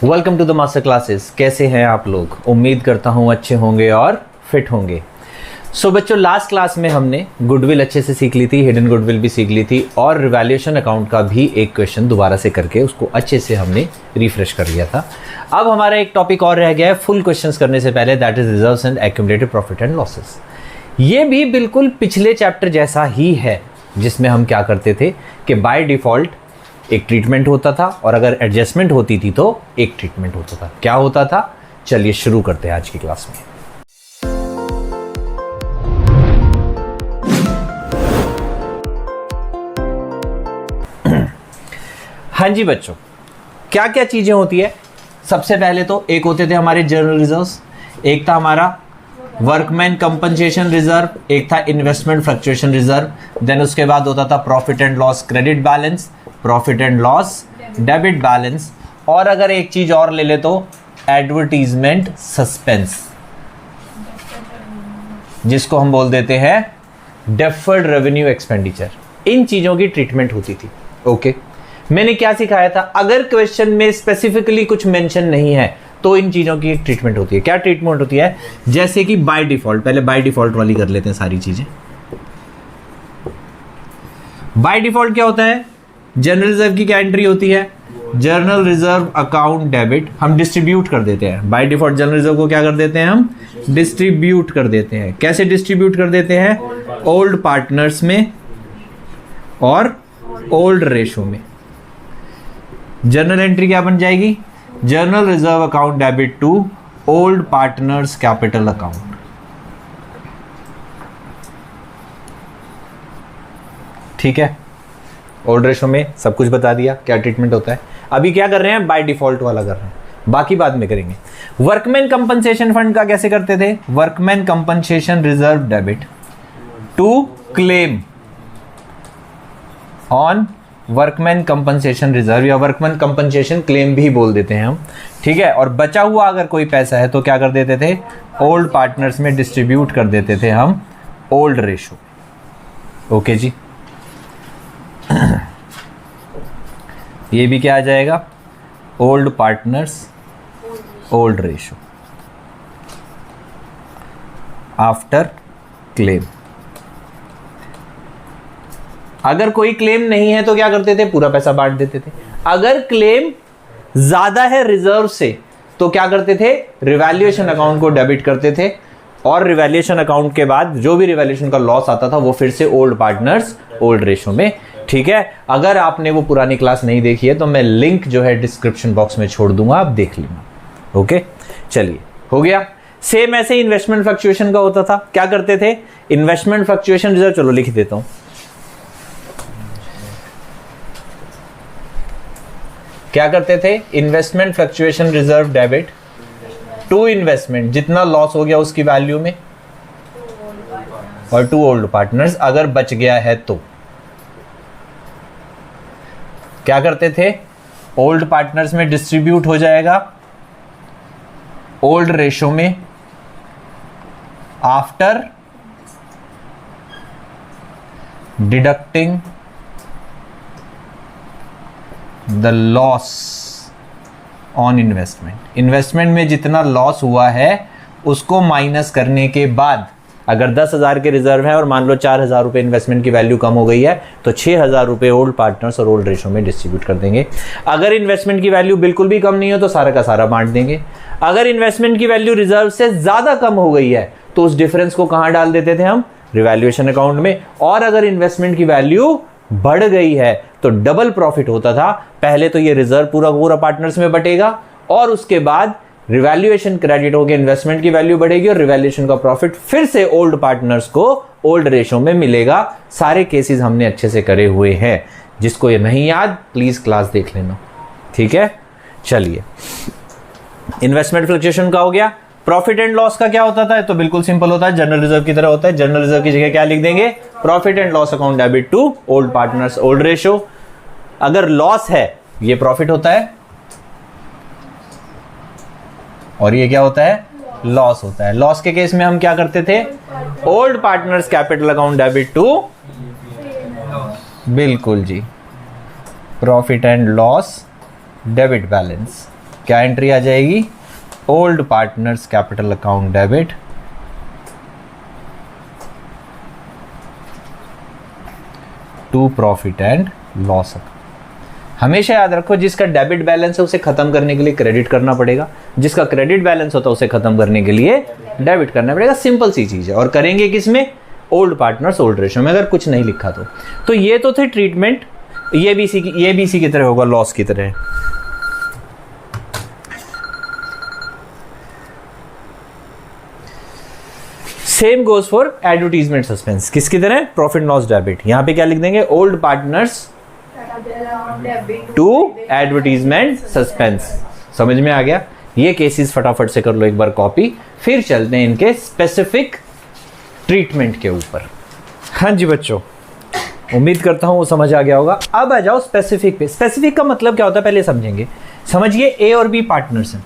Welcome to the master classes. कैसे हैं आप लोग? उम्मीद करता हूं अच्छे होंगे और फिट होंगे। सो बच्चों, लास्ट क्लास में हमने गुडविल अच्छे से सीख ली थी, हिडन गुडविल भी सीख ली थी और रिवैल्यूएशन अकाउंट का भी एक क्वेश्चन दोबारा से करके उसको अच्छे से हमने रिफ्रेश कर लिया था। अब हमारा एक टॉपिक और रह गया है फुल क्वेश्चंस करने से पहले, that is reserves and accumulated profit and losses. ये भी बिल्कुल पिछले चैप्टर जैसा ही है, जिसमें हम क्या करते थे कि बाय डिफॉल्ट एक ट्रीटमेंट होता था और अगर एडजस्टमेंट होती थी तो एक ट्रीटमेंट होता था। क्या होता था? चलिए शुरू करते हैं आज की क्लास में। हाँ जी बच्चों, क्या क्या चीजें होती है? सबसे पहले तो एक होते थे हमारे जनरल रिजर्व्स, एक था हमारा वर्कमैन कंपनसेशन रिजर्व, एक था इन्वेस्टमेंट फ्लक्चुएशन रिजर्व, देन उसके बाद होता था profit and loss credit balance, profit and loss debit balance, और अगर एक चीज और ले ले तो एडवर्टीजमेंट सस्पेंस, जिसको हम बोल देते हैं डेफर्ड रेवेन्यू एक्सपेंडिचर। इन चीजों की ट्रीटमेंट होती थी। ओके, मैंने क्या सिखाया था? अगर क्वेश्चन में स्पेसिफिकली कुछ मेंशन नहीं है तो इन चीजों की एक ट्रीटमेंट होती है। क्या ट्रीटमेंट होती है? जैसे कि बाय डिफॉल्ट, पहले बाय डिफॉल्ट वाली कर लेते हैं सारी चीजें। बाय डिफॉल्ट क्या होता है? जनरल रिजर्व की क्या एंट्री होती है? जनरल रिजर्व अकाउंट डेबिट हम डिस्ट्रीब्यूट कर देते हैं। बाय डिफॉल्ट जनरल रिजर्व को क्या कर देते हैं? हम डिस्ट्रीब्यूट कर देते हैं। कैसे डिस्ट्रीब्यूट कर देते हैं? ओल्ड पार्टनर्स में और ओल्ड रेशो में। जनरल एंट्री क्या बन जाएगी? General reserve account debit to old partners capital account. ठीक है, ओल्ड रेशो में सब कुछ बता दिया क्या ट्रीटमेंट होता है। अभी क्या कर रहे हैं? बाय डिफॉल्ट वाला कर रहे हैं, बाकी बाद में करेंगे। वर्कमैन कंपनसेशन फंड का कैसे करते थे? Workman compensation reserve debit to claim on workman compensation reserve, या वर्कमैन कंपनसेशन क्लेम भी बोल देते हैं हम। ठीक है, और बचा हुआ अगर कोई पैसा है तो क्या कर देते थे? ओल्ड पार्टनर्स में डिस्ट्रीब्यूट कर देते थे हम ओल्ड रेशो। ओके जी, ये भी क्या आ जाएगा? Old partners old ratio after claim. अगर कोई क्लेम नहीं है तो क्या करते थे? पूरा पैसा बांट देते थे। अगर क्लेम ज्यादा है रिजर्व से तो क्या करते थे? रिवैल्यूएशन अकाउंट को डेबिट करते थे, और रिवैल्यूएशन अकाउंट के बाद जो भी रिवैल्यूएशन का लॉस आता था वो फिर से ओल्ड पार्टनर्स ओल्ड रेशो में। ठीक है, अगर आपने वो पुरानी क्लास नहीं देखी है तो मैं लिंक जो है डिस्क्रिप्शन बॉक्स में छोड़ दूंगा, आप देख लेना। ओके, चलिए, हो गया। सेम ऐसे इन्वेस्टमेंट फ्लक्चुएशन का होता था। क्या करते थे? इन्वेस्टमेंट फ्लक्चुएशन रिजर्व, चलो लिख देता हूं। क्या करते थे? Investment fluctuation reserve debit to investment, जितना लॉस हो गया उसकी वैल्यू में, और टू ओल्ड पार्टनर्स अगर बच गया है तो। क्या करते थे? ओल्ड पार्टनर्स में डिस्ट्रीब्यूट हो जाएगा ओल्ड रेशो में after deducting the loss on investment. Investment में जितना लॉस हुआ है उसको माइनस करने के बाद, अगर 10,000 के रिजर्व है और मान लो 4,000 रुपए इन्वेस्टमेंट की वैल्यू कम हो गई है तो 6,000 रुपए ओल्ड पार्टनर्स और ओल्ड रेशो में डिस्ट्रीब्यूट कर देंगे। अगर इन्वेस्टमेंट की वैल्यू बिल्कुल भी कम नहीं हो तो सारा का सारा बांट देंगे। अगर इन्वेस्टमेंट की वैल्यू रिजर्व से ज्यादा कम हो गई है तो उस डिफरेंस को कहां डाल देते थे हम? रिवैल्यूएशन अकाउंट में। और अगर इन्वेस्टमेंट की वैल्यू बढ़ गई है तो डबल प्रॉफिट होता था। पहले तो ये रिजर्व पूरा पूरा पार्टनर्स में बटेगा और उसके बाद रिवैल्यूएशन क्रेडिट होकर इन्वेस्टमेंट की वैल्यू बढ़ेगी और रिवैल्यूएशन का प्रॉफिट फिर से ओल्ड पार्टनर्स को ओल्ड रेशो में मिलेगा। सारे केसेस हमने अच्छे से करे हुए हैं। जिसको ये नहीं याद प्लीज क्लास देख लेना। ठीक है, चलिए, इन्वेस्टमेंट फ्लक्चुएशन का हो गया। प्रॉफिट एंड लॉस का क्या होता था? तो बिल्कुल सिंपल होता है, जनरल रिजर्व की तरह होता है। जनरल रिजर्व की जगह क्या लिख देंगे? Profit and loss account debit to old partners old ratio. अगर लॉस है ये प्रॉफिट होता है और ये क्या होता है? लॉस होता है। लॉस के केस में हम क्या करते थे? Old partners capital account debit to, बिल्कुल जी, profit and loss debit balance. क्या एंट्री आ जाएगी? Old partners capital account debit to profit and loss account. हमेशा याद रखो, जिसका डेबिट बैलेंस है उसे खत्म करने के लिए क्रेडिट करना पड़ेगा, जिसका क्रेडिट बैलेंस होता है उसे खत्म करने के लिए डेबिट करना पड़ेगा। सिंपल सी चीज है। और करेंगे किसमें? ओल्ड पार्टनर्स ओल्ड रेशियो में, अगर कुछ नहीं लिखा तो ये तो थे ट्रीटमेंट। ये भी इसी की तरह होगा, लॉस की तरह। Same goes for advertisement suspense. किसकी तरह? Profit loss debit. यहां पे क्या लिख देंगे? Old partners to advertisement suspense. समझ में आ गया? ये केसेस फटाफट से कर लो एक बार कॉपी, फिर चलते हैं इनके स्पेसिफिक ट्रीटमेंट के ऊपर। हाँ जी बच्चों, उम्मीद करता हूं वो समझ आ गया होगा। अब आ जाओ स्पेसिफिक पे। स्पेसिफिक का मतलब क्या होता है पहले समझेंगे। समझिए, ए और बी पार्टनर्स हैं।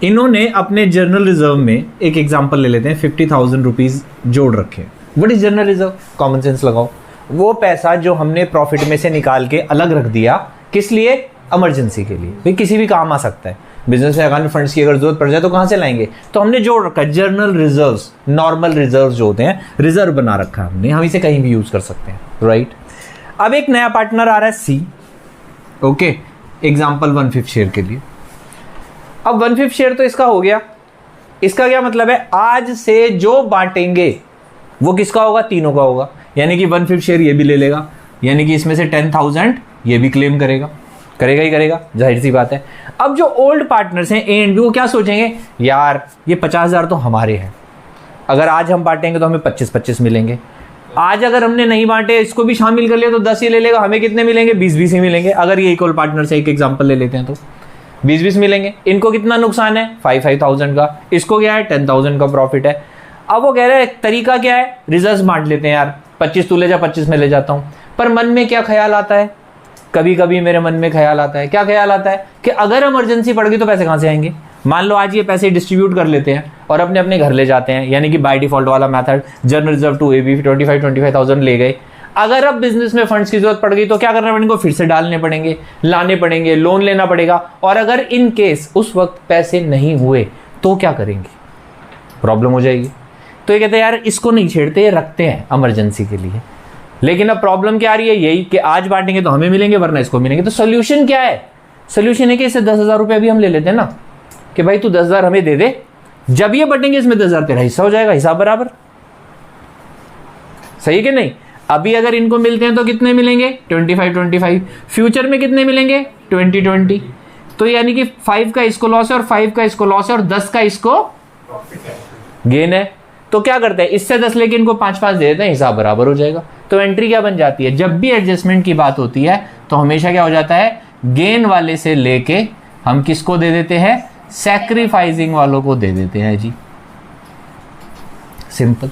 इन्होंने अपने जर्नल रिजर्व में, एक एग्जांपल ले लेते हैं, 50,000 रुपीज जोड़ रखे। What is journal reserve? Common sense लगाओ। वो पैसा जो हमने प्रॉफिट में से निकाल के अलग रख दिया, किस लिए? इमरजेंसी के लिए। भाई किसी भी काम आ सकता है। बिजनेस में अकाउंट फंड्स की अगर जरूरत पड़ जाए तो कहां से लाएंगे? तो हमने जोड़ रखा है जर्नल रिजर्व्स। नॉर्मल रिजर्व्स जो होते हैं, रिजर्व बना रखा है हमने, हम इसे कहीं भी यूज कर सकते हैं, राइट। अब एक नया पार्टनर आ रहा है सी, ओके, एग्जाम्पल 1/5 शेयर के लिए। अब 1/5 शेयर तो इसका हो गया। इसका क्या मतलब है? आज से जो बांटेंगे वो किसका होगा? तीनों का होगा। यानी कि 1/5 शेयर ये भी ले लेगा, यानी कि इसमें से 10,000 ये भी क्लेम करेगा। करेगा ही करेगा, जाहिर सी बात है। अब जो ओल्ड पार्टनर्स हैं ए एंड बी, वो क्या सोचेंगे? यार ये 50,000 तो हमारे हैं, अगर आज हम बांटेंगे तो हमें 25-25 मिलेंगे। आज अगर हमने नहीं बांटे, इसको भी शामिल कर लिया तो 10 ही ले लेगा, हमें कितने मिलेंगे? 20-20 ही मिलेंगे। अगर ये इक्वल पार्टनर्स है, एक एग्जाम्पल ले लेते हैं, तो 20-20 मिलेंगे। इनको कितना नुकसान है? 5,000 का। इसको क्या है? 10,000 का प्रॉफिट है। अब वो कह रहे हैं तरीका क्या है? रिजर्व बांट लेते हैं यार, 25 तू ले जा, 25 में ले जाता हूं। पर मन में क्या ख्याल आता है? कभी कभी मेरे मन में ख्याल आता है, क्या ख्याल आता है? कि अगर इमरजेंसी पड़ गई तो पैसे कहां से आएंगे? मान लो आज ये पैसे डिस्ट्रीब्यूट कर लेते हैं और अपने अपने घर ले जाते हैं, यानी कि बाय डिफॉल्ट वाला method, general reserve to A B 25,000 ले गए। अगर अब बिजनेस में फंड्स की जरूरत पड़ गई तो क्या करना पड़ेगा? फिर से डालने पड़ेंगे, लाने पड़ेंगे, लोन लेना पड़ेगा। और अगर इन केस उस वक्त पैसे नहीं हुए तो क्या करेंगे? प्रॉब्लम हो जाएगी। तो ये कहते हैं यार इसको नहीं छेड़ते, ये रखते हैं इमरजेंसी के लिए। लेकिन अब प्रॉब्लम क्या आ रही है? यही कि आज बांटेंगे तो हमें मिलेंगे, वरना इसको मिलेंगे। तो सोल्यूशन क्या है? सोल्यूशन है कि इसे 10,000 रुपए भी हम ले लेते हैं ना, कि भाई तू 10,000 हमें दे दे, जब ये बटेंगे इसमें 10,000 तेरा हिस्सा हो जाएगा, हिसाब बराबर। सही कि नहीं? अभी अगर इनको मिलते हैं तो कितने मिलेंगे? 25-25। फ्यूचर में कितने मिलेंगे? 20-20। तो यानी कि 5 का इसको लॉस है और 5 का इसको लॉस है और 10 का इसको गेन है। तो क्या करते हैं? इससे 10 लेके इनको 5-5 दे देते हैं, हिसाब बराबर हो जाएगा। तो एंट्री क्या बन जाती है? जब भी एडजस्टमेंट की बात होती है तो हमेशा क्या हो जाता है? गेन वाले से लेके हम किसको दे देते हैं? सैक्रिफाइसिंग वालों को दे देते हैं जी। सिंपल।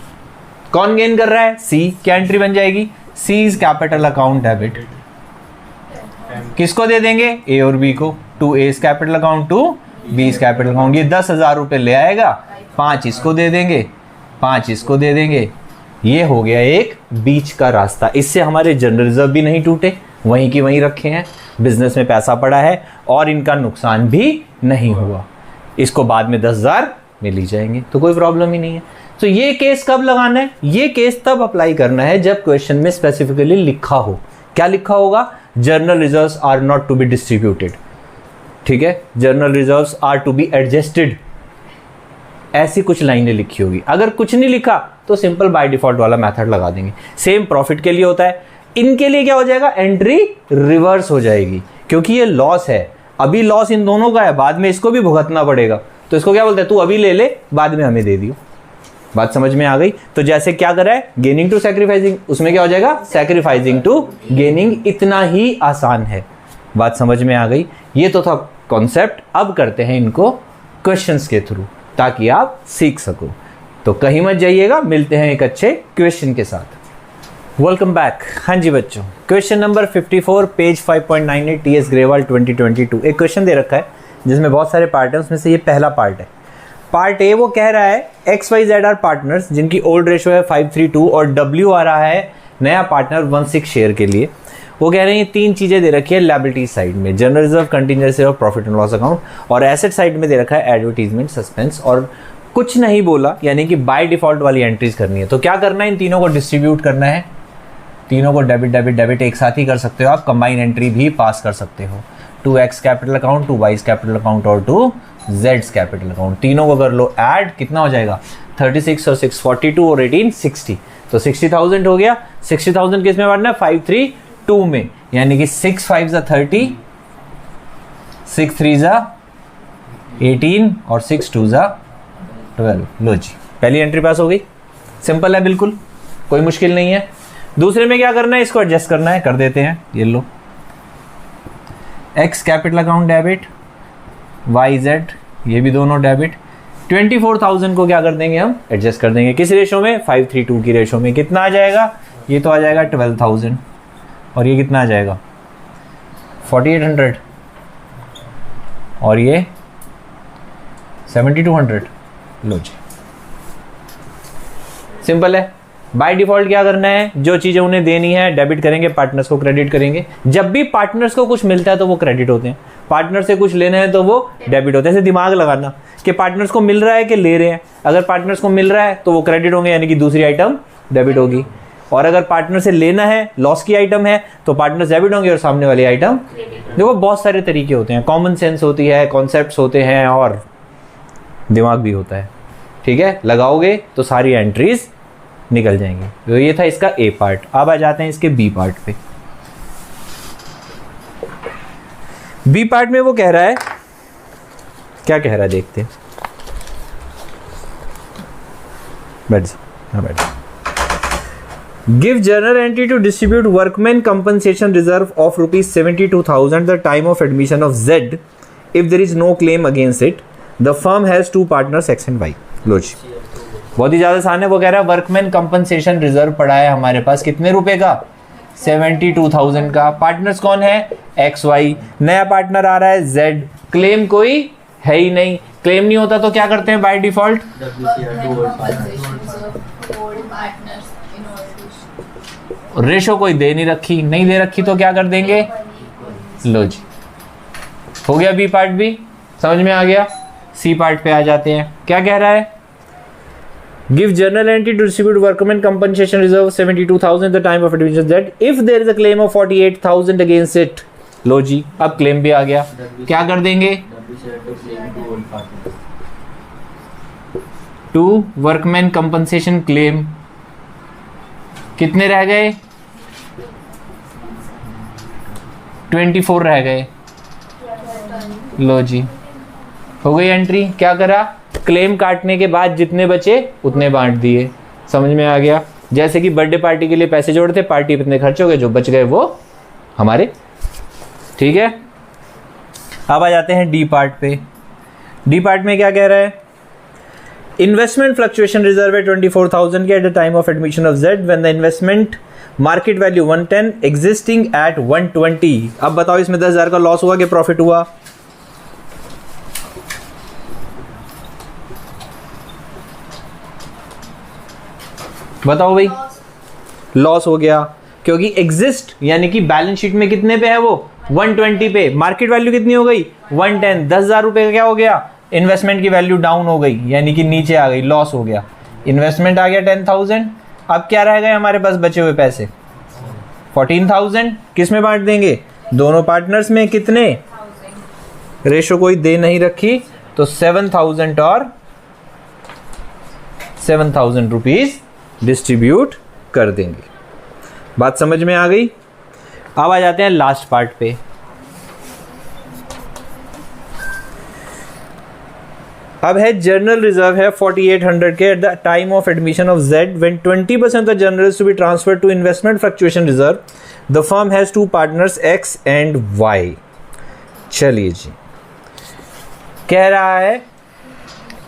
कौन गेन कर रहा है? सी। क्या एंट्री बन जाएगी? C is capital account debit. किसको दे देंगे? ए और बी को। To A is capital account, to B is capital account. ये 10,000 रुपए ले आएगा, 5 इसको दे देंगे, 5 इसको दे देंगे। ये हो गया एक बीच का रास्ता। इससे हमारे जनरल रिजर्व भी नहीं टूटे, वहीं की वहीं रखे हैं, बिजनेस में पैसा पड़ा है और इनका नुकसान भी नहीं हुआ। इसको बाद में 10,000 मिल ही जाएंगे, तो कोई प्रॉब्लम ही नहीं है। तो ये केस कब लगाना है? ये केस तब अप्लाई करना है जब क्वेश्चन में स्पेसिफिकली लिखा हो। क्या लिखा होगा? General reserves are not to be distributed. ठीक है, general reserves are to be adjusted, ऐसी कुछ लाइनें लिखी होगी। अगर कुछ नहीं लिखा तो सिंपल बाय डिफॉल्ट वाला मेथड लगा देंगे। सेम प्रॉफिट के लिए होता है। इनके लिए क्या हो जाएगा? एंट्री रिवर्स हो जाएगी, क्योंकि ये लॉस है। अभी लॉस इन दोनों का है, बाद में इसको भी भुगतना पड़ेगा। तो इसको क्या बोलते हैं? तू अभी ले ले, बाद में हमें दे दियो। बात समझ में आ गई? तो जैसे क्या कर रहा है? गेनिंग टू सैक्रिफाइसिंग, उसमें क्या हो जाएगा? Sacrificing to gaining. इतना ही आसान है। बात समझ में आ गई? ये तो था कॉन्सेप्ट। अब करते हैं इनको क्वेश्चंस के थ्रू, ताकि आप सीख सको। तो कहीं मत जाइएगा, मिलते हैं एक अच्छे क्वेश्चन के साथ। Welcome back. हाँ जी बच्चों, question number 54, page 5.98, TS Grewal 2022। एक क्वेश्चन दे रखा है जिसमें बहुत सारे पार्ट हैं, उसमें से ये पहला पार्ट है। पार्ट ए वो कह रहा है XYZ आर पार्टनर्स जिनकी ओल्ड रेशो है 5:3:2 और W आ रहा है नया पार्टनर 1/6 शेयर के लिए। वो कह रहे हैं 3 चीजें दे रखी है लायबिलिटी साइड में, जनरल रिजर्व, कंटिजेंसी और प्रॉफिट एंड लॉस अकाउंट, और एसेट साइड में दे रखा है एडवर्टीजमेंट, सस्पेंस, और कुछ नहीं बोला, यानी कि बाय डिफॉल्ट वाली एंट्रीज करनी है। तो क्या करना है, इन तीनों को डिस्ट्रीब्यूट करना है, तीनों को डेबिट डेबिट डेबिट एक साथ ही कर सकते हो आप, कंबाइन एंट्री भी पास कर सकते हो, to X capital account, to Y's capital account और टू जेड्स कैपिटल अकाउंट, तीनों को कर लो ऐड, कितना हो जाएगा 36 और 6 42 और 18 60, तो 60,000 हो गया। 60,000 किस में बांटना है, 5 3 2 में, यानी कि 6 5 30, 6 3 18 और 6 2 12। लो जी, पहली एंट्री पास हो गई, सिंपल है बिल्कुल, कोई मुश्किल नहीं है। दूसरे में क्या करना है, इसको एडजस्ट करना है, कर देते हैं, ये लो, X capital account debit, Y Z ये भी दोनों डेबिट, 24,000 को क्या कर देंगे हम, एडजस्ट कर देंगे, किस रेशो में, 5:3 की रेशो में, कितना आ जाएगा, ये तो आ जाएगा 12,000, और ये कितना आ जाएगा 4,800, और ये 7,200। लो जी, सिंपल है। बाय डिफॉल्ट क्या करना है, जो चीजें उन्हें देनी है डेबिट करेंगे, पार्टनर्स को क्रेडिट करेंगे। जब भी पार्टनर्स को कुछ मिलता है तो वो क्रेडिट होते हैं, पार्टनर से कुछ लेना है तो वो डेबिट होते हैं। ऐसे दिमाग लगाना कि पार्टनर्स को मिल रहा है कि ले रहे हैं, अगर पार्टनर्स को मिल रहा है तो वो क्रेडिट होंगे, यानी कि दूसरी आइटम डेबिट होगी, और अगर पार्टनर से लेना है, लॉस की आइटम है, तो पार्टनर्स डेबिट होंगे और सामने वाली आइटम। देखो बहुत सारे तरीके होते हैं, कॉमन सेंस होती है, कॉन्सेप्ट्स होते हैं और दिमाग भी होता है, ठीक है। लगाओगे तो सारी एंट्रीज निकल जाएंगी। तो ये था इसका ए पार्ट। अब आ जाते हैं इसके बी पार्ट पे। बी पार्ट में वो कह रहा है, क्या कह रहा है देखते हैं, बैठ give journal entry to distribute workman compensation reserve of ₹72,000 the time of admission of Z if there is no claim against it, the firm has 2 partners X and Y. लो जी, बहुत ही ज्यादा आसान है। वो कह रहा है वर्कमैन कंपनसेशन रिजर्व पड़ा है हमारे पास, कितने रुपए का, 72,000 का। पार्टनर्स कौन है, एक्स वाई, नया पार्टनर आ रहा है जेड, क्लेम कोई है ही नहीं। क्लेम नहीं होता तो क्या करते हैं बाय डिफॉल्ट, रेशो कोई दे नहीं रखी, नहीं दे रखी तो क्या कर देंगे। लो जी, हो गया बी पार्ट भी, समझ में आ गया। सी पार्ट पे आ जाते हैं, क्या कह रहा है, give journal entry to distribute workman compensation reserve 72,000 the time of admission Z if there is a claim of 48,000 against it. लो जी, अब क्लेम भी आ गया, क्या कर देंगे, टू वर्कमैन कंपनसेशन क्लेम, कितने रह गए, 24 रह गए। लो जी, हो गई एंट्री। क्या करा, क्लेम काटने के बाद जितने बचे उतने बांट दिए, समझ में आ गया। जैसे कि बर्थडे पार्टी के लिए पैसे जोड़ते, पार्टी पे इतने खर्च हो गए, जो बच गए वो हमारे, ठीक है। अब आ जाते हैं डी पार्ट पे। डी पार्ट में क्या कह रहा है, इन्वेस्टमेंट फ्लक्चुएशन रिजर्व है 24,000 के at the time of admission of Z when the investment market value 110 existing at 120। अब बताओ इसमें 10,000 का लॉस हुआ कि प्रॉफिट हुआ, बताओ भाई, लॉस हो गया, क्योंकि एग्जिस्ट यानी कि बैलेंस शीट में कितने पे है वो, 120 पे, मार्केट वैल्यू कितनी हो गई 110, 10,000 रुपए का क्या हो गया, इन्वेस्टमेंट की वैल्यू डाउन हो गई, यानी कि नीचे आ गई, लॉस हो गया। इन्वेस्टमेंट आ गया 10,000, अब क्या रह गए हमारे पास बचे हुए पैसे 14,000, किस में बांट देंगे, दोनों पार्टनर्स में, कितने, रेशो कोई दे नहीं रखी, तो 7,000 और 7,000 रुपीज डिस्ट्रीब्यूट कर देंगे। बात समझ में आ गई। अब आ जाते हैं लास्ट पार्ट पे। अब है जर्नल रिजर्व है 4,800 के at the time of admission of Z when 20% of the general is to be transferred to investment fluctuation reserve, the firm has 2 partners X and Y. चलिए जी, कह रहा है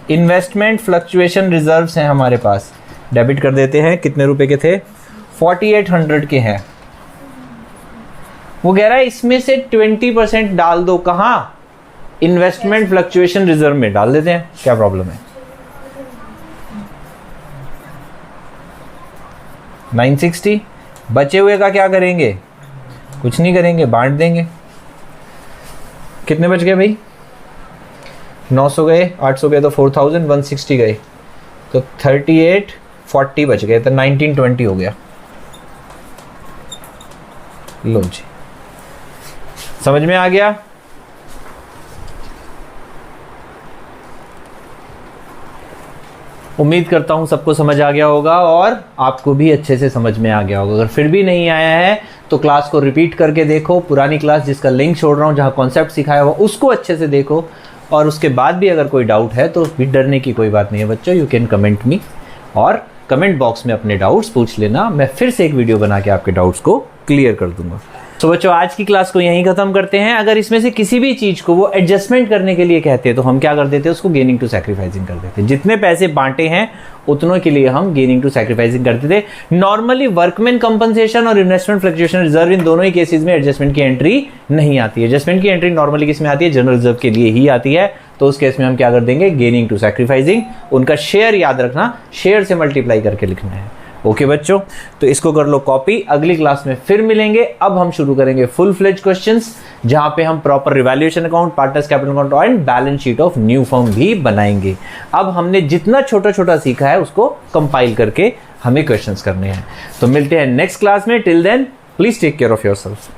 इन्वेस्टमेंट फ्लक्चुएशन रिजर्व्स हैं हमारे पास, debit कर देते हैं, कितने रुपए के थे, 4,800 के हैं। वो कह रहा है इसमें से 20% डाल दो, कहां, इन्वेस्टमेंट फ्लक्चुएशन रिजर्व में डाल देते हैं, क्या प्रॉब्लम है। 960 बचे हुए का क्या करेंगे, कुछ नहीं करेंगे, बांट देंगे। कितने बच गए भाई? 900 गए, 800 गए तो 4000, 160 गए तो 38, 40 बच गए तो 1920 हो गया। लो जी, समझ में आ गया? उम्मीद करता हूं सबको समझ आ गया होगा और आपको भी अच्छे से समझ में आ गया होगा। अगर फिर भी नहीं आया है तो क्लास को रिपीट करके देखो, पुरानी क्लास जिसका लिंक छोड़ रहा हूं, जहां कॉन्सेप्ट सिखाया हुआ उसको अच्छे से देखो, और उसके बाद भी अगर कोई डाउट है तो भी डरने की कोई बात नहीं है बच्चों। यू कैन कमेंट मी, और कमेंट बॉक्स में अपने डाउट्स पूछ लेना, मैं फिर से एक वीडियो बना के आपके डाउट्स को क्लियर कर दूंगा। तो बच्चों आज की क्लास को यहीं खत्म करते हैं। अगर इसमें से किसी भी चीज को वो एडजस्टमेंट करने के लिए कहते हैं तो हम क्या कर देते हैं, उसको गेनिंग टू सैक्रिफाइसिंग कर देते हैं। जितने पैसे बांटे हैं उतनों के लिए हम गेनिंग टू सैक्रिफाइसिंग करते थे। नॉर्मली वर्कमैन कंपनसेशन और इन्वेस्टमेंट फ्लक्चुएशन रिजर्व, इन दोनों ही केसेस में एडजस्टमेंट की एंट्री नहीं आती है। एडजस्टमेंट की एंट्री नॉर्मली किस में आती है? जनरल रिजर्व के लिए ही आती है। तो उस केस में हम क्या कर देंगे, गेनिंग टू सैक्रिफाइसिंग। उनका शेयर याद रखना, शेयर से मल्टीप्लाई करके लिखना है। ओके बच्चों, तो इसको कर लो कॉपी। अगली क्लास में फिर मिलेंगे। अब हम शुरू करेंगे फुल फ्लेज क्वेश्चंस, जहां पे हम proper revaluation account, partners capital account and balance sheet of new firm भी बनाएंगे। अब हमने जितना छोटा छोटा सीखा है उसको कंपाइल करके हमें क्वेश्चंस करने हैं। तो मिलते हैं नेक्स्ट क्लास में। Till then please take care of yourself.